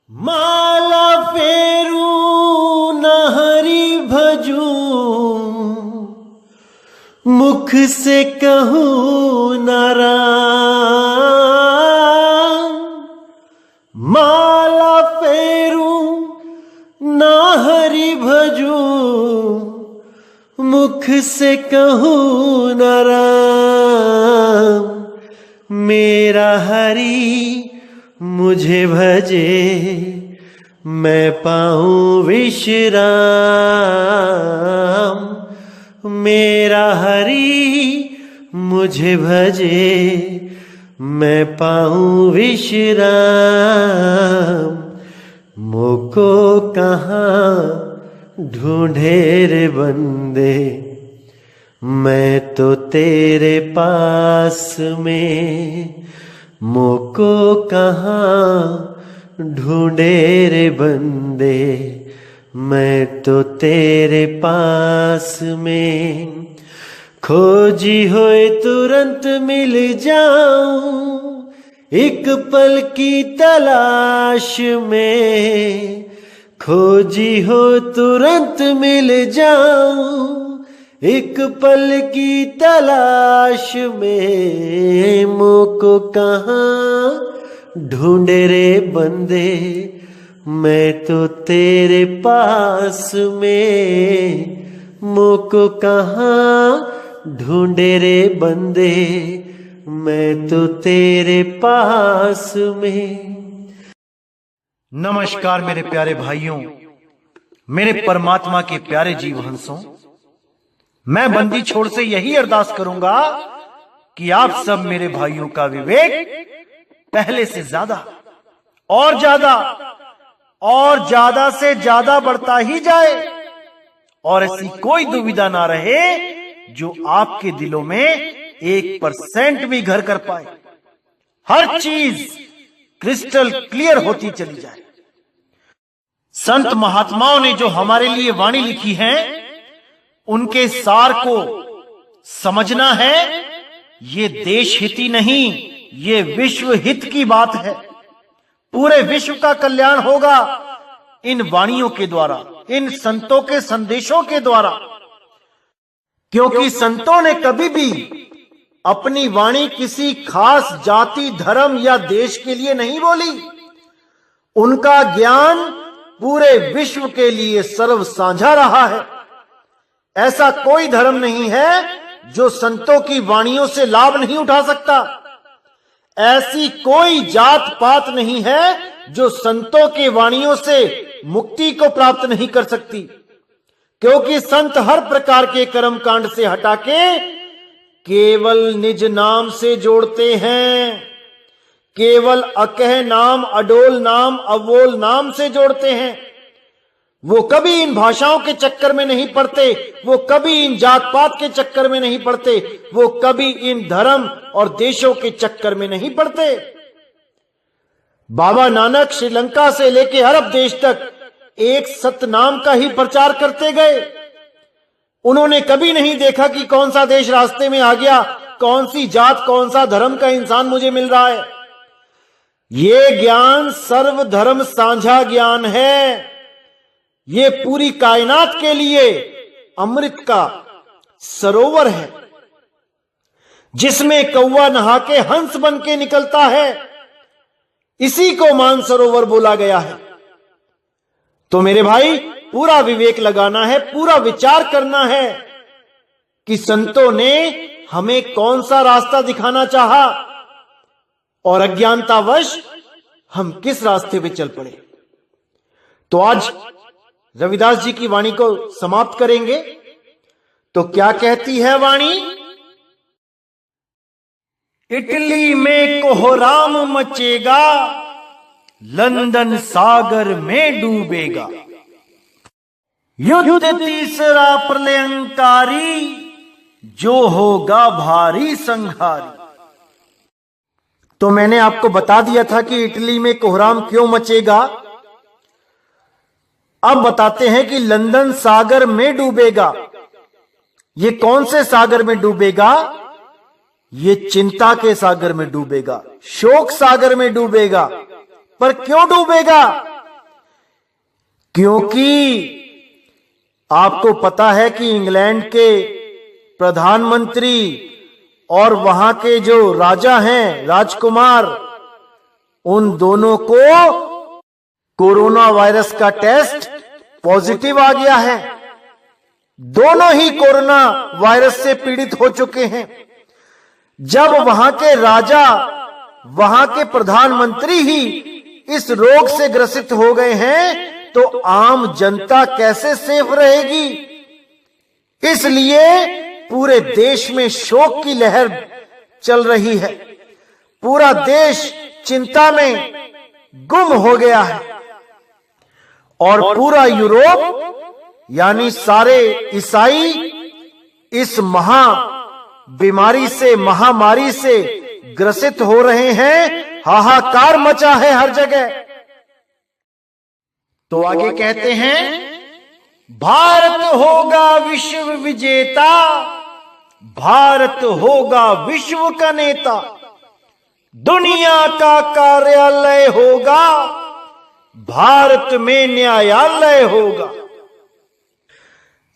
माला फेरू न हरि भजू, मुख से कहूँ न राम। माला फेरू न हरि भजू, मुख से कहूँ न राम। मेरा हरि मुझे भजे, मैं पाऊं विश्राम। मेरा हरि मुझे भजे, मैं पाऊं विश्राम। मोको कहाँ ढूंढे रे बंदे, मैं तो तेरे पास में। मोको कहाँ ढूंढे रे बंदे, मैं तो तेरे पास में। खोजी होए तुरंत मिल जाऊं, एक पल की तलाश में। खोजी हो तुरंत मिल जाऊं, एक पल की तलाश में। मोको कहाँ ढूंढे रे बंदे, मैं तो तेरे पास में। मोको कहाँ ढूंढे रे बंदे, मैं तो तेरे पास में। नमस्कार मेरे प्यारे भाइयों, मेरे परमात्मा के प्यारे जीव हंसों। मैं बंदी छोड़ से यही अरदास करूंगा कि आप सब मेरे भाइयों का विवेक पहले से ज्यादा और ज्यादा से ज्यादा बढ़ता ही जाए, और ऐसी कोई दुविधा ना रहे जो आपके दिलों में 1% भी घर कर पाए। हर चीज क्रिस्टल क्लियर होती चली जाए। संत महात्माओं ने जो हमारे लिए वाणी लिखी है, उनके सार को समझना है। ये देश हित ही नहीं, ये विश्व हित की बात है। पूरे विश्व का कल्याण होगा इन वाणियों के द्वारा, इन संतों के संदेशों के द्वारा। क्योंकि संतों ने कभी भी अपनी वाणी किसी खास जाति, धर्म या देश के लिए नहीं बोली। उनका ज्ञान पूरे विश्व के लिए सर्व साझा रहा है। ऐसा कोई धर्म नहीं है जो संतों की वाणियों से लाभ नहीं उठा सकता। ऐसी कोई जात पात नहीं है जो संतों के वाणियों से मुक्ति को प्राप्त नहीं कर सकती। क्योंकि संत हर प्रकार के कर्म कांड से हटा के केवल निज नाम से जोड़ते हैं। केवल अकह नाम, अडोल नाम, अवोल नाम से जोड़ते हैं। वो कभी इन भाषाओं के चक्कर में नहीं पड़ते, वो कभी इन जात पात के चक्कर में नहीं पड़ते, वो कभी इन धर्म और देशों के चक्कर में नहीं पड़ते। बाबा नानक श्रीलंका से लेकर अरब देश तक एक सतनाम का ही प्रचार करते गए। उन्होंने कभी नहीं देखा कि कौन सा देश रास्ते में आ गया, कौन सी जात, कौन सा धर्म का इंसान मुझे मिल रहा है। ये ज्ञान सर्वधर्म साझा ज्ञान है। ये पूरी कायनात के लिए अमृत का सरोवर है, जिसमें कौवा नहा के हंस बन के निकलता है। इसी को मानसरोवर बोला गया है। तो मेरे भाई, पूरा विवेक लगाना है, पूरा विचार करना है कि संतों ने हमें कौन सा रास्ता दिखाना चाहा और अज्ञानतावश हम किस रास्ते पे चल पड़े। तो आज रविदास जी की वाणी को समाप्त करेंगे। तो क्या कहती है वाणी? इटली में कोहराम मचेगा, लंदन सागर में डूबेगा। युद्ध तीसरा प्रलयंकारी, जो होगा भारी संहारी। तो मैंने आपको बता दिया था कि इटली में कोहराम क्यों मचेगा। अब बताते हैं कि लंदन सागर में डूबेगा। ये कौन से सागर में डूबेगा? ये चिंता के सागर में डूबेगा, शोक सागर में डूबेगा। पर क्यों डूबेगा? क्योंकि आपको पता है कि इंग्लैंड के प्रधानमंत्री और वहां के जो राजा हैं, राजकुमार, उन दोनों को कोरोना वायरस का टेस्ट पॉजिटिव आ गया है। दोनों ही कोरोना वायरस से पीड़ित हो चुके हैं। जब वहां के राजा, वहां के प्रधानमंत्री ही इस रोग से ग्रसित हो गए हैं, तो आम जनता कैसे सेफ रहेगी? इसलिए पूरे देश में शोक की लहर चल रही है। पूरा देश चिंता में गुम हो गया है और पूरा यूरोप यानी सारे ईसाई इस बीमारी से, महामारी से ग्रसित हो रहे हैं। हाहाकार मचा है हर जगह। तो आगे कहते हैं, भारत होगा विश्व विजेता, भारत होगा विश्व का नेता, दुनिया का कार्यालय होगा, भारत में न्यायालय होगा।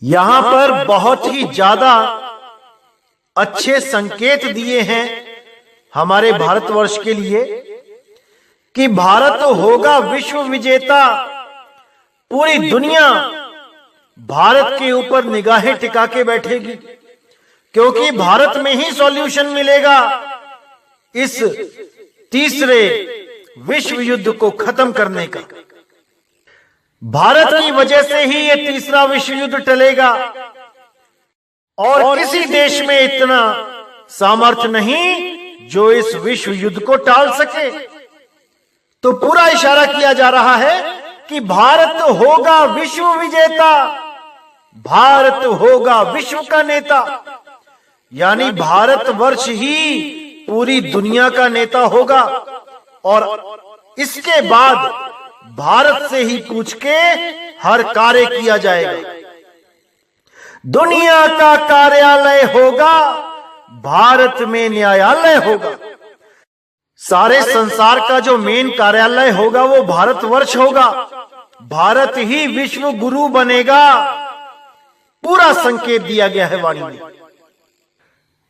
यहां पर बहुत ही ज्यादा अच्छे संकेत दिए हैं हमारे भारतवर्ष के लिए कि भारत होगा विश्व विजेता। पूरी दुनिया भारत के ऊपर निगाहें टिका के बैठेगी, क्योंकि भारत में ही सॉल्यूशन मिलेगा इस तीसरे विश्व युद्ध को खत्म करने का। भारत की वजह से ही यह तीसरा विश्व युद्ध टलेगा और किसी देश में इतना सामर्थ्य नहीं जो इस विश्व युद्ध को टाल सके। तो पूरा इशारा किया जा रहा है कि भारत होगा विश्व विजेता, भारत होगा विश्व का नेता, यानी भारतवर्ष ही पूरी दुनिया का नेता होगा और इसके बाद भारत से ही पूछ के हर कार्य किया जाएगा। दुनिया का कार्यालय होगा, भारत में न्यायालय होगा। सारे संसार का जो मेन कार्यालय होगा वो भारतवर्ष होगा। भारत ही विश्व गुरु बनेगा। पूरा संकेत दिया गया है वाणी में।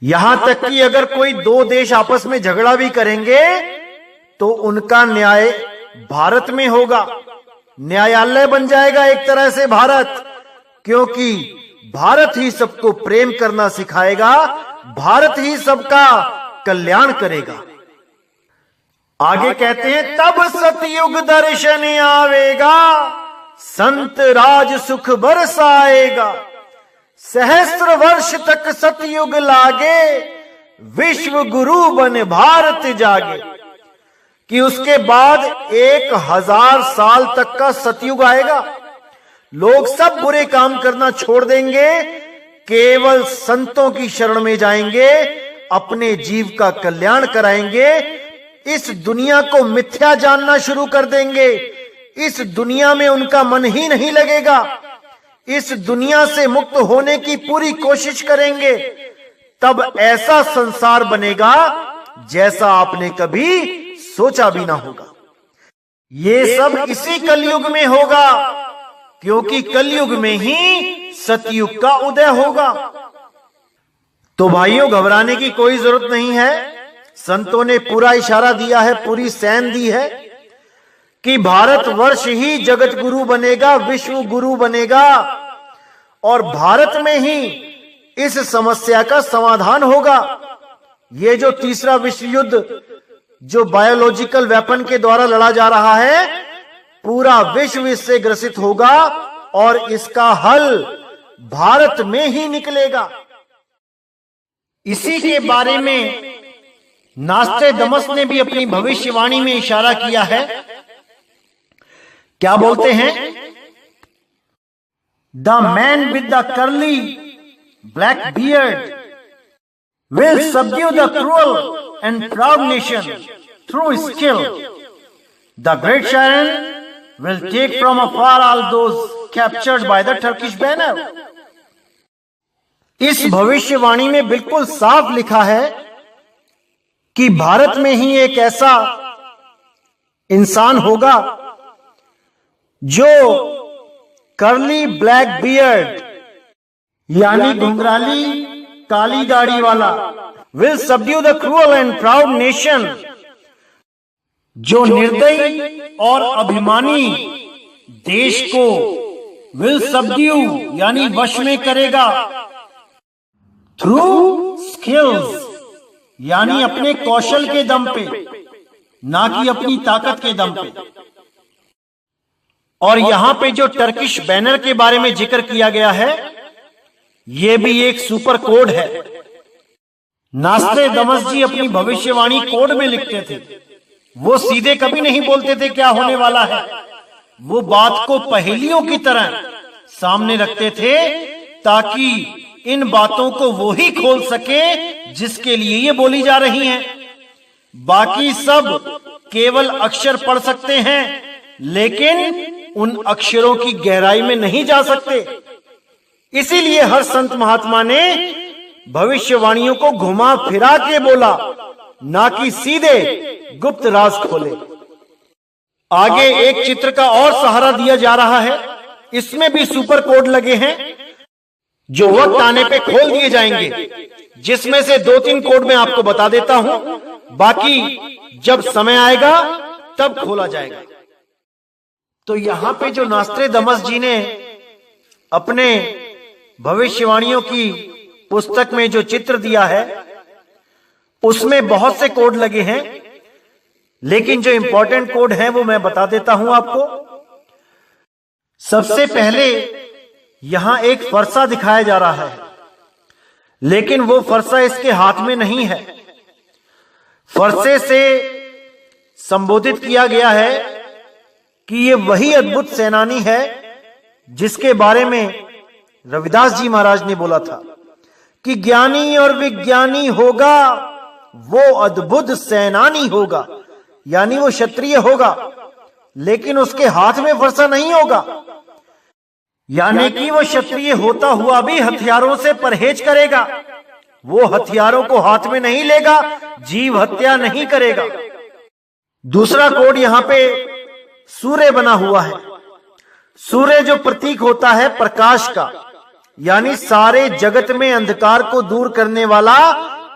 यहां तक कि अगर कोई दो देश आपस में झगड़ा भी करेंगे तो उनका न्याय भारत में होगा। न्यायालय बन जाएगा एक तरह से भारत, क्योंकि भारत ही सबको प्रेम करना सिखाएगा, भारत ही सबका कल्याण करेगा। आगे कहते हैं, तब सतयुग दर्शन आवेगा, संत राज सुख बरसाएगा, सहस्त्र वर्ष तक सतयुग लागे, विश्व गुरु बन भारत जागे। कि उसके बाद 1000 साल तक का सतयुग आएगा। लोग सब बुरे काम करना छोड़ देंगे, केवल संतों की शरण में जाएंगे, अपने जीव का कल्याण कराएंगे, इस दुनिया को मिथ्या जानना शुरू कर देंगे, इस दुनिया में उनका मन ही नहीं लगेगा, इस दुनिया से मुक्त होने की पूरी कोशिश करेंगे। तब ऐसा संसार बनेगा जैसा आपने कभी सोचा भी ना होगा। ये सब इसी कलयुग में होगा, क्योंकि कलयुग में ही सतयुग का उदय होगा। तो भाइयों, घबराने की कोई जरूरत नहीं है। संतों ने पूरा इशारा दिया है, पूरी सैन दी है कि भारतवर्ष ही जगत गुरु बनेगा, विश्व गुरु बनेगा और भारत में ही इस समस्या का समाधान होगा। ये जो तीसरा विश्व युद्ध जो बायोलॉजिकल वेपन के द्वारा लड़ा जा रहा है, पूरा विश्व इससे ग्रसित होगा और इसका हल भारत में ही निकलेगा। इसी के बारे में नास्टेडमस ने भी अपनी भविष्यवाणी में इशारा किया है। क्या बोलते हैं? The man with the curly black beard will subdue the cruel and proud nation through skill. The great Sharon will take from afar all those captured by the Turkish banner. इस भविष्यवाणी में बिल्कुल साफ लिखा है कि भारत में ही एक ऐसा इंसान होगा जो कर्ली ब्लैक बियर्ड यानी घुंघराली काली दाढ़ी वाला, will subdue the cruel and proud nation, जो निर्दयी और अभिमानी देश को विल सबड्यू यानी वश में करेगा, थ्रू स्किल्स यानी अपने कौशल के दम पे, ना कि अपनी ताकत के दम पे। और यहां पे जो टर्किश बैनर के बारे में जिक्र किया गया है, यह भी एक सुपर कोड है। नास्ट्रेदामस जी अपनी भविष्यवाणी कोड में लिखते थे। वो सीधे कभी नहीं बोलते थे क्या होने वाला है, वो बात को पहेलियों की तरह सामने रखते थे ताकि इन बातों को वो ही खोल सके जिसके लिए ये बोली जा रही हैं। बाकी सब केवल अक्षर पढ़ सकते हैं, लेकिन उन अक्षरों की गहराई में नहीं जा सकते। इसीलिए हर संत महात्मा ने भविष्यवाणियों को घुमा फिरा के बोला, ना कि सीधे गुप्त राज खोले। आगे एक चित्र का और सहारा दिया जा रहा है, इसमें भी सुपर कोड लगे हैं जो वक्त आने पे खोल दिए जाएंगे, जिसमें से 2-3 कोड मैं आपको बता देता हूं, बाकी जब समय आएगा तब खोला जाएगा। तो यहां पे जो नास्ट्रेदामस जी ने अपने भविष्यवाणियों की पुस्तक में जो चित्र दिया है, उसमें बहुत से कोड लगे हैं, लेकिन जो इंपॉर्टेंट कोड है वो मैं बता देता हूं आपको। सबसे पहले यहां एक फरसा दिखाया जा रहा है, लेकिन वो फरसा इसके हाथ में नहीं है। फरसे से संबोधित किया गया है कि ये वही अद्भुत सेनानी है जिसके बारे में रविदास जी महाराज ने बोला था कि ज्ञानी और विज्ञानी होगा वो अद्भुत सेनानी होगा, यानी वो क्षत्रिय होगा, लेकिन उसके हाथ में फरसा नहीं होगा, यानी कि वो क्षत्रिय होता हुआ भी हथियारों से परहेज करेगा। वो हथियारों को हाथ में नहीं लेगा, जीव हत्या नहीं करेगा। दूसरा कोड यहां पे सूर्य बना हुआ है। सूर्य जो प्रतीक होता है प्रकाश का, यानी सारे जगत में अंधकार को दूर करने वाला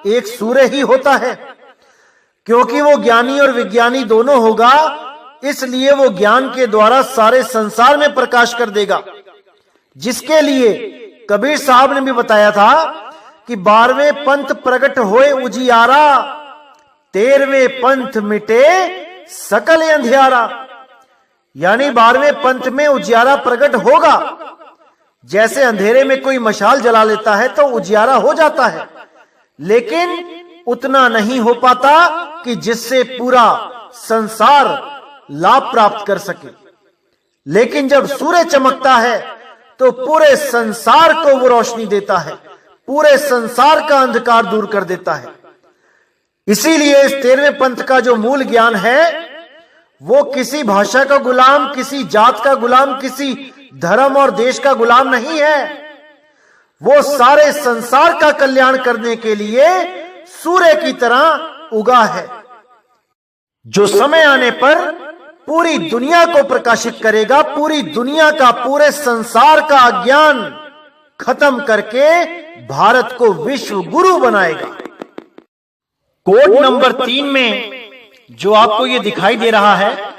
एक सूर्य ही होता है। क्योंकि वो ज्ञानी और विज्ञानी दोनों होगा, इसलिए वो ज्ञान के द्वारा सारे संसार में प्रकाश कर देगा, जिसके लिए कबीर साहब ने भी बताया था कि 12वें पंथ प्रकट होए उजियारा, 13वें पंथ मिटे सकल अंधियारा। यानी 12वें पंथ में उजियारा प्रकट होगा। जैसे अंधेरे में कोई मशाल जला लेता है तो उजियारा हो जाता है, लेकिन उतना नहीं हो पाता कि जिससे पूरा संसार लाभ प्राप्त कर सके। लेकिन जब सूर्य चमकता है तो पूरे संसार को वो रोशनी देता है, पूरे संसार का अंधकार दूर कर देता है। इसीलिए इस 13वें पंथ का जो मूल ज्ञान है वो किसी भाषा का गुलाम, किसी जात का गुलाम, किसी धर्म और देश का गुलाम नहीं है। वो सारे संसार का कल्याण करने के लिए सूर्य की तरह उगा है, जो समय आने पर पूरी दुनिया को प्रकाशित करेगा, पूरी दुनिया का, पूरे संसार का अज्ञान खत्म करके भारत को विश्व गुरु बनाएगा। कोड नंबर 3 में जो आपको ये दिखाई दे रहा है,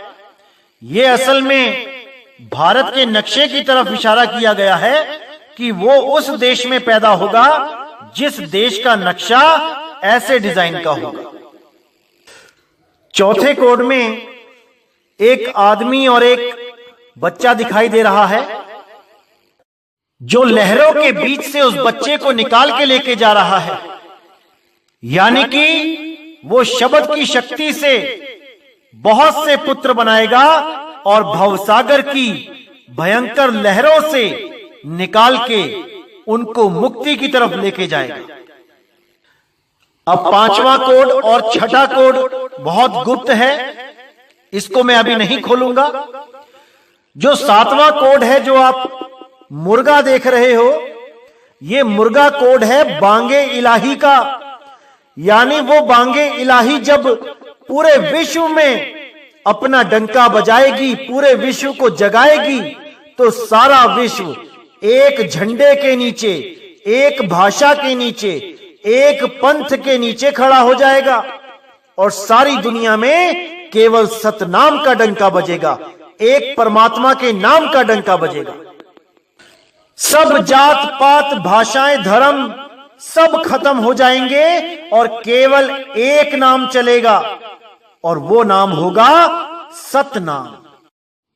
ये असल में भारत के नक्शे की तरफ इशारा किया गया है कि वो उस देश में पैदा होगा जिस देश का नक्शा ऐसे डिजाइन का होगा। चौथे कोड में एक आदमी और एक बच्चा दिखाई दे रहा है, जो लहरों के बीच से उस बच्चे को निकाल के लेके जा रहा है। यानी कि वो शब्द की शक्ति से बहुत से पुत्र बनाएगा और भवसागर की भयंकर लहरों से निकाल के उनको मुक्ति की तरफ लेके जाएगा। अब 5वां कोड और 6ठा कोड बहुत गुप्त है, इसको मैं अभी नहीं खोलूंगा। जो 7वां कोड है, जो आप मुर्गा देख रहे हो, ये मुर्गा कोड है बांगे इलाही का। यानी वो बांगे इलाही जब पूरे विश्व में अपना डंका बजाएगी, पूरे विश्व को जगाएगी, तो सारा विश्व एक झंडे के नीचे, एक भाषा के नीचे, एक पंथ के नीचे खड़ा हो जाएगा और सारी दुनिया में केवल सतनाम का डंका बजेगा, एक परमात्मा के नाम का डंका बजेगा। सब जात पात, भाषाएं, धर्म सब खत्म हो जाएंगे और केवल एक नाम चलेगा और वो नाम होगा सतनाम।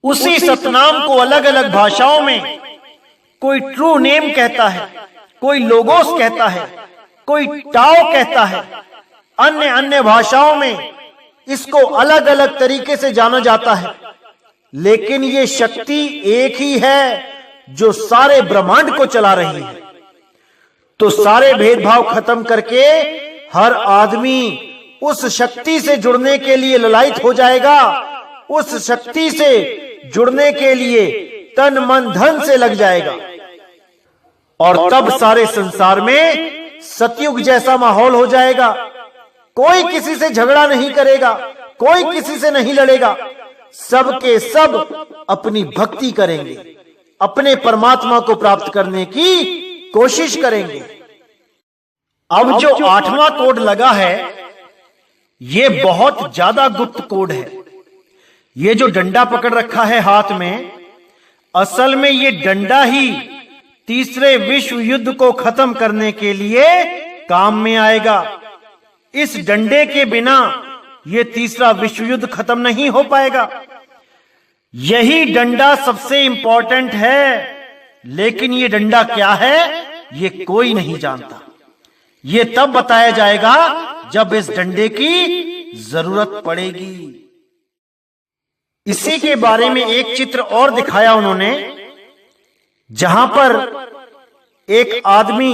उसी सतनाम को अलग अलग भाषाओं में कोई ट्रू नेम कहता है, कोई लोगोस कहता है, कोई टाओ कहता है, अन्य अन्य भाषाओं में इसको अलग अलग तरीके से जाना जाता है, लेकिन ये शक्ति एक ही है जो सारे ब्रह्मांड को चला रही है। तो सारे भेदभाव खत्म करके हर आदमी उस शक्ति से जुड़ने के लिए ललायत हो जाएगा, उस शक्ति से जुड़ने के लिए तन मन धन से लग जाएगा और तब सारे संसार में सतयुग जैसा माहौल हो जाएगा। कोई किसी से झगड़ा नहीं करेगा, कोई किसी से नहीं लड़ेगा, सबके सब अपनी भक्ति करेंगे, अपने परमात्मा को प्राप्त करने की कोशिश करेंगे। अब जो 8वां कोड लगा है ये बहुत ज्यादा गुप्त कोड है। ये जो डंडा पकड़ रखा है हाथ में, असल में ये डंडा ही तीसरे विश्व युद्ध को खत्म करने के लिए काम में आएगा। इस डंडे के बिना ये तीसरा विश्व युद्ध खत्म नहीं हो पाएगा। यही डंडा सबसे इंपॉर्टेंट है, लेकिन ये डंडा क्या है ये कोई नहीं जानता। ये तब बताया जाएगा जब इस डंडे की जरूरत पड़ेगी। इसी के बारे में एक चित्र और दिखाया उन्होंने, जहां पर एक आदमी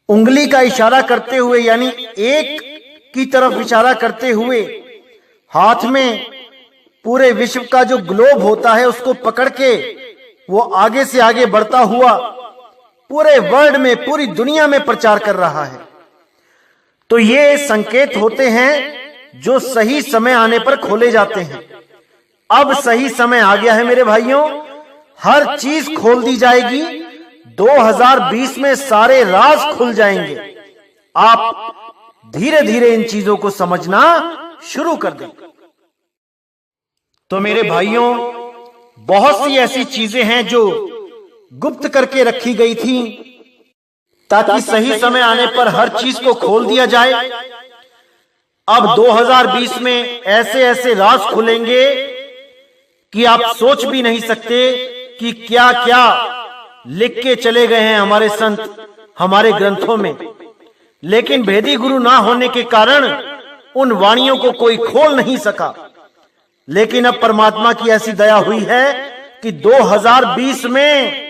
उंगली का इशारा करते हुए, यानी एक की तरफ इशारा करते हुए, हाथ में पूरे विश्व का जो ग्लोब होता है उसको पकड़ के वो आगे से आगे बढ़ता हुआ पूरे वर्ल्ड में, पूरी दुनिया में प्रचार कर रहा है। तो ये संकेत होते हैं जो सही समय आने पर खोले जाते हैं। अब सही समय आ गया है मेरे भाइयों, हर चीज खोल दी जाएगी। 2020 में सारे राज खुल जाएंगे। आप धीरे धीरे इन चीजों को समझना शुरू कर दें। तो मेरे भाइयों, बहुत सी ऐसी चीजें हैं जो गुप्त करके रखी गई थी ताकि सही समय आने पर हर चीज को खोल दिया जाए। अब 2020 में ऐसे ऐसे राज खुलेंगे कि आप सोच भी नहीं सकते कि क्या क्या लिख के चले गए हैं हमारे संत हमारे ग्रंथों में। लेकिन भेदी गुरु ना होने के कारण उन वाणियों को कोई खोल नहीं सका। लेकिन अब परमात्मा की ऐसी दया हुई है कि 2020 में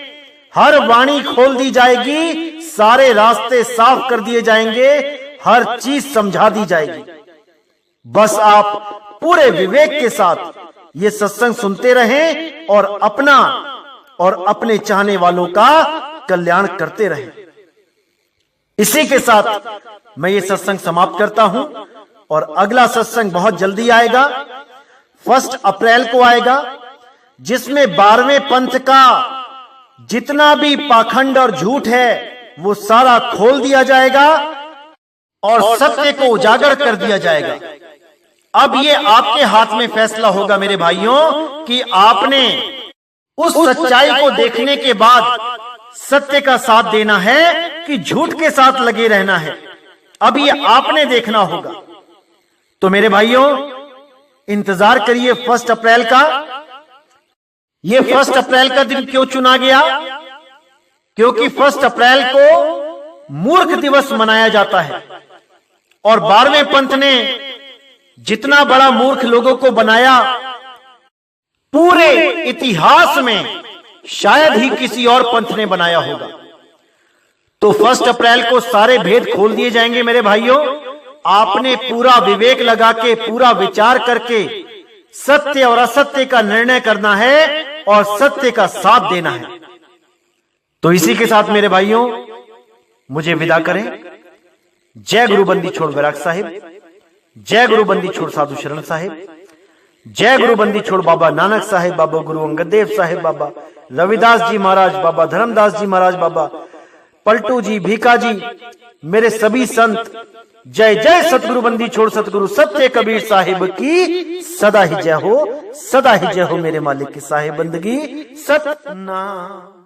हर वाणी खोल दी जाएगी, सारे रास्ते साफ कर दिए जाएंगे, हर चीज समझा दी जाएगी। बस आप पूरे विवेक के साथ ये सत्संग सुनते रहें और अपना और अपने चाहने वालों का कल्याण करते रहें। इसी के साथ मैं ये सत्संग समाप्त करता हूं और अगला सत्संग बहुत जल्दी आएगा। 1 अप्रैल को आएगा, जिसमें 12वें पंथ का जितना भी पाखंड और झूठ है वो सारा खोल दिया जाएगा और सत्य को उजागर कर दिया जाएगा। अब ये आपके हाथ में फैसला होगा मेरे भाइयों कि आपने उस सच्चाई को देखने के बाद सत्य का साथ देना है कि झूठ के साथ लगे रहना है। अब ये आपने देखना होगा। तो मेरे भाइयों, इंतजार करिए 1 अप्रैल का। ये 1 अप्रैल का दिन क्यों चुना गया? क्योंकि 1 अप्रैल को मूर्ख दिवस मनाया जाता है और 12वें पंथ ने जितना बड़ा मूर्ख लोगों को बनाया, पूरे इतिहास में शायद ही किसी और पंथ ने बनाया होगा। तो 1 अप्रैल को सारे भेद खोल दिए जाएंगे मेरे भाइयों। आपने पूरा विवेक लगा के, पूरा विचार करके सत्य और असत्य का निर्णय करना है और सत्य का साथ देना है। तो इसी के साथ मेरे भाइयों, मुझे विदा करें। जय गुरु बंदी छोड़ बैराग साहिब, जय गुरु बंदी छोड़ साधु शरण साहिब, जय गुरु बंदी छोड़ बाबा नानक साहिब बाबा, गुरु अंगद देव साहिब बाबा, रविदास जी महाराज बाबा, धर्मदास जी महाराज बाबा, पलटू जी, भीखा जी, मेरे सभी संत। जय जय सतगुरु बंदी छोड़ सतगुरु सत्य कबीर साहिब की सदा ही जय हो, सदा ही जय हो मेरे मालिक की साहिब बंदगी सतनाम।